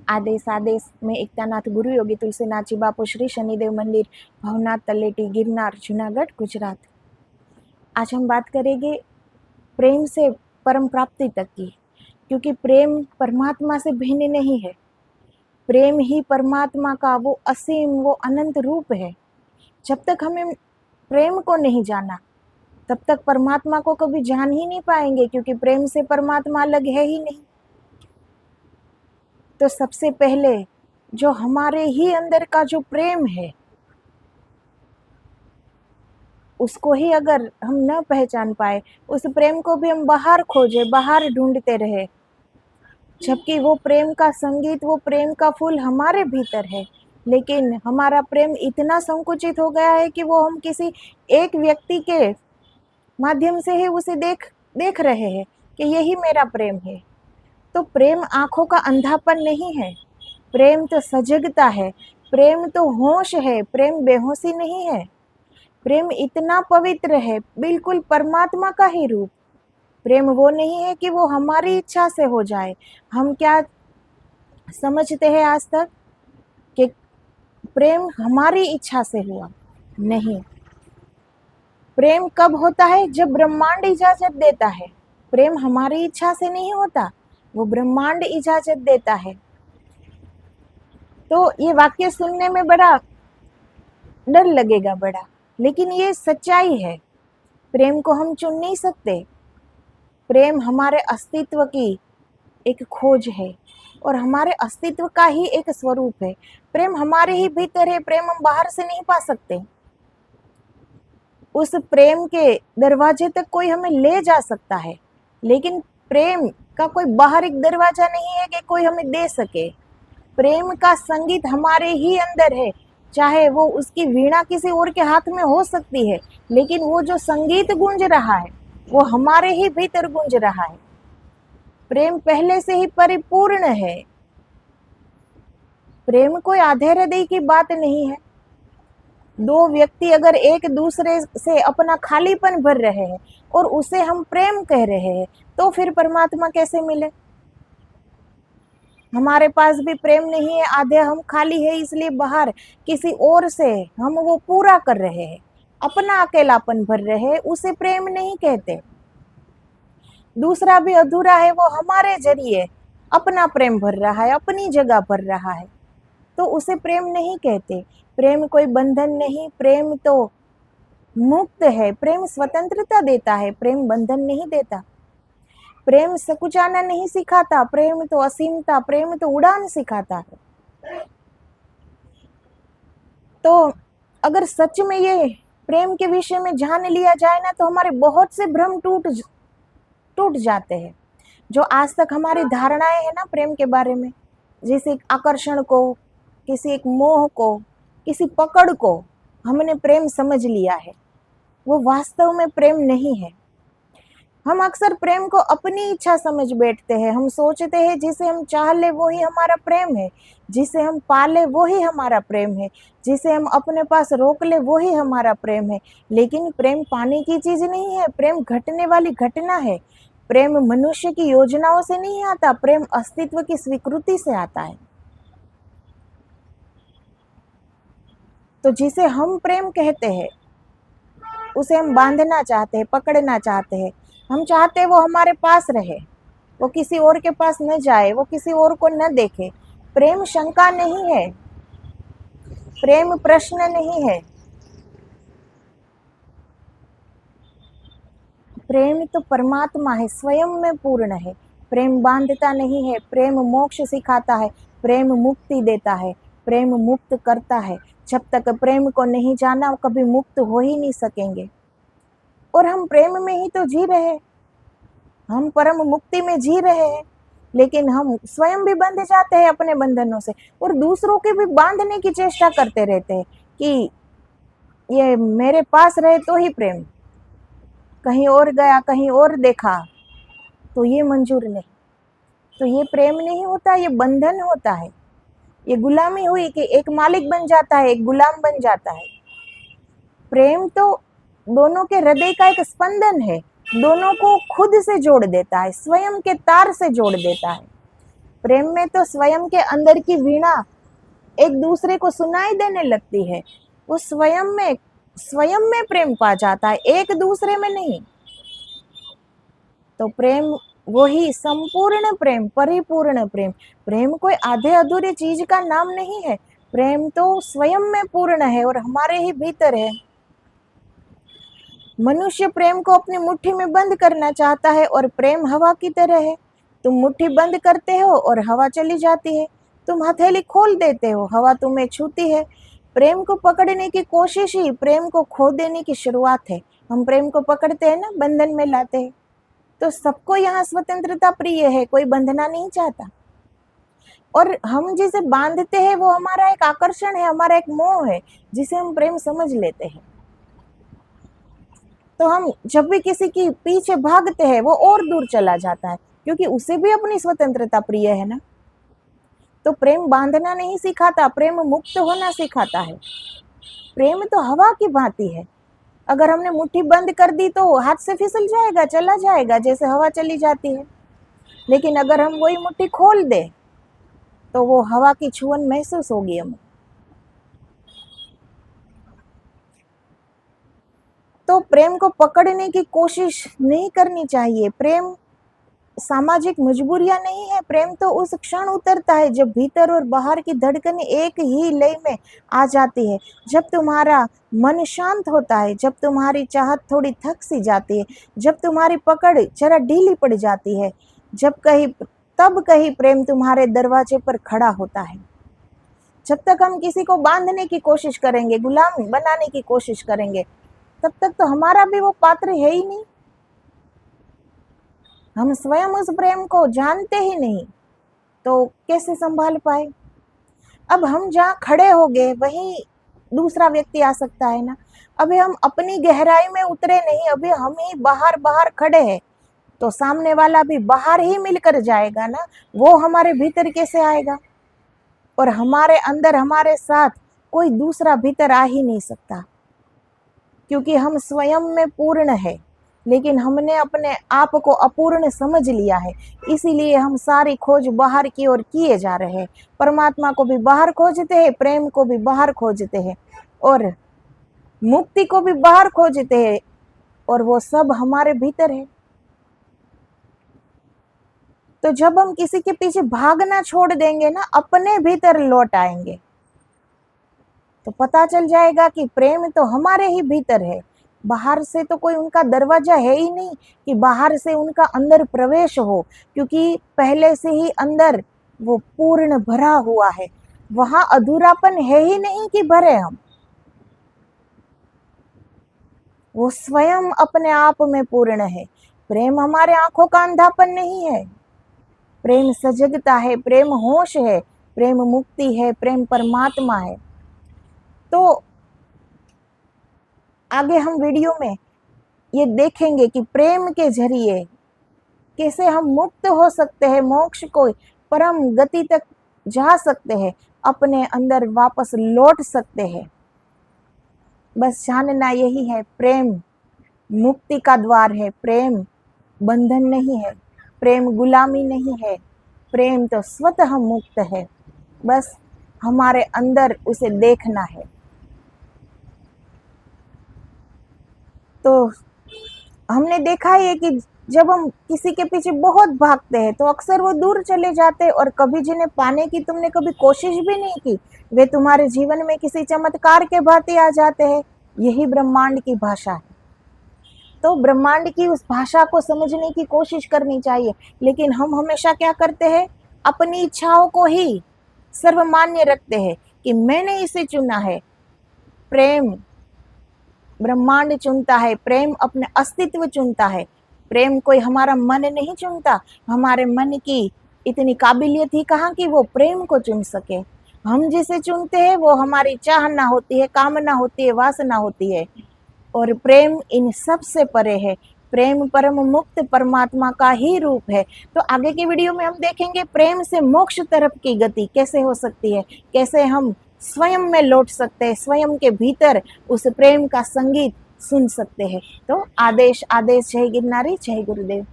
आदेश आदेश में एकतानाथ गुरु योगी तुलसीनाथ जी बापू श्री शनिदेव मंदिर भवनाथ तलेटी गिरनार जूनागढ़ गुजरात। आज हम बात करेंगे प्रेम से परम प्राप्ति तक की, क्योंकि प्रेम परमात्मा से भिन्न नहीं है। प्रेम ही परमात्मा का वो असीम वो अनंत रूप है। जब तक हमें प्रेम को नहीं जाना तब तक परमात्मा को कभी जान ही नहीं पाएंगे, क्योंकि प्रेम से परमात्मा अलग है ही नहीं। तो सबसे पहले जो हमारे ही अंदर का जो प्रेम है उसको ही अगर हम न पहचान पाए, उस प्रेम को भी हम बाहर खोजे, बाहर ढूंढते रहे, जबकि वो प्रेम का संगीत, वो प्रेम का फूल हमारे भीतर है। लेकिन हमारा प्रेम इतना संकुचित हो गया है कि वो हम किसी एक व्यक्ति के माध्यम से ही उसे देख रहे हैं कि यही मेरा प्रेम है। तो प्रेम आंखों का अंधापन नहीं है, प्रेम तो सजगता है, प्रेम तो होश है, प्रेम बेहोशी नहीं है। प्रेम इतना पवित्र है, बिल्कुल परमात्मा का ही रूप। प्रेम वो नहीं है कि वो हमारी इच्छा से हो जाए। हम क्या समझते हैं आज तक कि प्रेम हमारी इच्छा से हुआ? नहीं। प्रेम कब होता है? जब ब्रह्मांड इजाजत देता है। प्रेम हमारी इच्छा से नहीं होता, वो ब्रह्मांड इजाजत देता है। तो ये वाक्य सुनने में बड़ा डर लगेगा बड़ा, लेकिन ये सच्चाई है। प्रेम को हम चुन नहीं सकते। प्रेम हमारे अस्तित्व की एक खोज है और हमारे अस्तित्व का ही एक स्वरूप है। प्रेम हमारे ही भीतर है, प्रेम हम बाहर से नहीं पा सकते। उस प्रेम के दरवाजे तक कोई हमें ले जा सकता है, लेकिन प्रेम का कोई बाहर एक दरवाजा नहीं है कि कोई हमें दे सके। प्रेम का संगीत हमारे ही अंदर है, चाहे वो उसकी वीणा किसी और के हाथ में हो सकती है, लेकिन वो जो संगीत गूंज रहा है वो हमारे ही भीतर गूंज रहा है। प्रेम पहले से ही परिपूर्ण है। प्रेम कोई आधे हृदय की बात नहीं है। दो व्यक्ति अगर एक दूसरे से अपना खालीपन भर रहे हैं और उसे हम प्रेम कह रहे हैं, तो फिर परमात्मा कैसे मिले? हमारे पास भी प्रेम नहीं है, आधे हम खाली है, इसलिए बाहर किसी और से हम वो पूरा कर रहे हैं, अपना अकेलापन भर रहे हैं, उसे प्रेम नहीं कहते। दूसरा भी अधूरा है, वो हमारे जरिए अपना प्रेम भर रहा है, अपनी जगह भर रहा है, तो उसे प्रेम नहीं कहते। प्रेम कोई बंधन नहीं, प्रेम तो मुक्त है, प्रेम स्वतंत्रता देता है, प्रेम बंधन नहीं देता। प्रेम सकुचाना नहीं सिखाता, प्रेम तो असीमता, प्रेम तो उड़ान सिखाता है। तो अगर सच में ये प्रेम के विषय में जान लिया जाए ना, तो हमारे बहुत से भ्रम टूट जाते हैं। जो आज तक हमारी धारणाएं हैं ना प्रेम के बारे में, जैसे एक आकर्षण को, किसी एक मोह को, किसी पकड़ को हमने प्रेम समझ लिया है, वो वास्तव में प्रेम नहीं है। हम अक्सर प्रेम को अपनी इच्छा समझ बैठते हैं। हम सोचते हैं जिसे हम चाह ले वो ही हमारा प्रेम है, जिसे हम पाले वो ही हमारा प्रेम है, जिसे हम अपने पास रोक ले वो ही हमारा प्रेम है। लेकिन प्रेम पाने की चीज नहीं है, प्रेम घटने वाली घटना है। प्रेम मनुष्य की योजनाओं से नहीं आता, प्रेम अस्तित्व की स्वीकृति से आता है। तो जिसे हम प्रेम कहते हैं उसे हम बांधना चाहते हैं, पकड़ना चाहते हैं। हम चाहते हैं वो हमारे पास रहे, वो किसी और के पास न जाए, वो किसी और को न देखे। प्रेम शंका नहीं है, प्रेम प्रश्न नहीं है। प्रेम तो परमात्मा है, स्वयं में पूर्ण है। प्रेम बांधता नहीं है, प्रेम मोक्ष सिखाता है, प्रेम मुक्ति देता है, प्रेम मुक्त करता है। जब तक प्रेम को नहीं जाना कभी मुक्त हो ही नहीं सकेंगे। और हम प्रेम में ही तो जी रहे हैं, हम परम मुक्ति में जी रहे हैं, लेकिन हम स्वयं भी बंध जाते हैं अपने बंधनों से और दूसरों के भी बांधने की चेष्टा करते रहते हैं कि ये मेरे पास रहे तो ही प्रेम, कहीं और गया, कहीं और देखा तो ये मंजूर नहीं। तो ये प्रेम नहीं होता, ये बंधन होता है। ये गुलामी हुई कि एक मालिक बन जाता है, एक गुलाम बन जाता है। प्रेम तो दोनों के हृदय का एक स्पंदन है, दोनों को खुद से जोड़ देता है, स्वयं के तार से जोड़ देता है। प्रेम में तो स्वयं के अंदर की वीणा एक दूसरे को सुनाई देने लगती है। वो स्वयं में प्रेम पा जाता है, एक दूसरे में नहीं। तो प्रेम वही संपूर्ण प्रेम, परिपूर्ण प्रेम। प्रेम कोई आधे अधूरे चीज का नाम नहीं है। प्रेम तो स्वयं में पूर्ण है और हमारे ही भीतर है। मनुष्य प्रेम को अपनी मुट्ठी में बंद करना चाहता है और प्रेम हवा की तरह है। तुम मुट्ठी बंद करते हो और हवा चली जाती है। तुम हथेली खोल देते हो, हवा तुम्हें छूती है। प्रेम को पकड़ने की कोशिश ही प्रेम को खो देने की शुरुआत है। हम प्रेम को पकड़ते हैं ना, बंधन में लाते हैं। तो सबको यहाँ स्वतंत्रता प्रिय है, कोई बंधना नहीं चाहता। और हम जिसे बांधते हैं वो हमारा एक आकर्षण है, हमारा एक मोह है, जिसे हम प्रेम समझ लेते हैं। तो हम जब भी किसी की पीछे भागते हैं वो और दूर चला जाता है, क्योंकि उसे भी अपनी स्वतंत्रता प्रिय है ना। तो प्रेम बांधना नहीं सिखाता, प्रेम मुक्त होना सिखाता है। प्रेम तो हवा की भांति है। अगर हमने मुट्ठी बंद कर दी तो हाथ से फिसल जाएगा, चला जाएगा, जैसे हवा चली जाती है। लेकिन अगर हम वही मुट्ठी खोल दे तो वो हवा की छुअन महसूस होगी हमें। तो प्रेम को पकड़ने की कोशिश नहीं करनी चाहिए। प्रेम सामाजिक मजबूरियां नहीं है। प्रेम तो उस क्षण उतरता है जब भीतर और बाहर की धड़कनें एक ही लय में आ जाती है, जब तुम्हारा मन शांत होता है, जब तुम्हारी चाहत थोड़ी थक सी जाती है, जब तुम्हारी पकड़ जरा ढीली पड़ जाती है, तब कहीं प्रेम तुम्हारे दरवाजे पर खड़ा होता है। जब तक हम किसी को बांधने की कोशिश करेंगे, गुलाम बनाने की कोशिश करेंगे, तब तक तो हमारा भी वो पात्र है ही नहीं। हम स्वयं उस प्रेम को जानते ही नहीं तो कैसे संभाल पाए। अब हम जहाँ खड़े हो गए वहीं दूसरा व्यक्ति आ सकता है ना। अभी हम अपनी गहराई में उतरे नहीं, अभी हम ही बाहर बाहर खड़े हैं, तो सामने वाला भी बाहर ही मिलकर जाएगा ना। वो हमारे भीतर कैसे आएगा? और हमारे अंदर हमारे साथ कोई दूसरा भीतर आ ही नहीं सकता, क्योंकि हम स्वयं में पूर्ण है, लेकिन हमने अपने आप को अपूर्ण समझ लिया है। इसीलिए हम सारी खोज बाहर की ओर किए जा रहे हैं। परमात्मा को भी बाहर खोजते हैं, प्रेम को भी बाहर खोजते हैं, और मुक्ति को भी बाहर खोजते हैं, और वो सब हमारे भीतर है। तो जब हम किसी के पीछे भागना छोड़ देंगे ना, अपने भीतर लौट आएंगे, तो पता चल जाएगा कि प्रेम तो हमारे ही भीतर है। बाहर से तो कोई उनका दरवाजा है ही नहीं कि बाहर से उनका अंदर प्रवेश हो, क्योंकि पहले से ही अंदर वो पूर्ण भरा हुआ है। वहां अधूरापन है ही नहीं कि भरे हम। वो स्वयं अपने आप में पूर्ण है। प्रेम हमारे आंखों का अंधापन नहीं है। प्रेम सजगता है, प्रेम होश है, प्रेम मुक्ति है, प्रेम परमात्मा है। तो आगे हम वीडियो में ये देखेंगे कि प्रेम के जरिए कैसे हम मुक्त हो सकते हैं, मोक्ष को, परम गति तक जा सकते हैं, अपने अंदर वापस लौट सकते हैं। बस जानना यही है, प्रेम मुक्ति का द्वार है। प्रेम बंधन नहीं है, प्रेम गुलामी नहीं है, प्रेम तो स्वतः मुक्त है। बस हमारे अंदर उसे देखना है। तो हमने देखा है कि जब हम किसी के पीछे बहुत भागते हैं तो अक्सर वो दूर चले जाते हैं, और कभी जिन्हें पाने की तुमने कभी कोशिश भी नहीं की, वे तुम्हारे जीवन में किसी चमत्कार के भांति आ जाते हैं। यही ब्रह्मांड की भाषा है। तो ब्रह्मांड की उस भाषा को समझने की कोशिश करनी चाहिए। लेकिन हम हमेशा क्या करते हैं? अपनी इच्छाओं को ही सर्वमान्य रखते हैं कि मैंने इसे चुना है। प्रेम ब्रह्मांड चुनता है, प्रेम अपने अस्तित्व चुनता है। प्रेम कोई हमारा मन नहीं चुनता। हमारे मन की इतनी काबिलियत ही कहाँ कि वो प्रेम को चुन सके। हम जिसे चुनते हैं वो हमारी चाहना होती है, कामना होती है, वासना होती है, और प्रेम इन सब से परे है। प्रेम परम मुक्त परमात्मा का ही रूप है। तो आगे की वीडियो में हम देखेंगे प्रेम से मोक्ष तरफ की गति कैसे हो सकती है, कैसे हम स्वयं में लौट सकते हैं, स्वयं के भीतर उस प्रेम का संगीत सुन सकते हैं। तो आदेश आदेश, जय गिरनारी, जय गुरुदेव।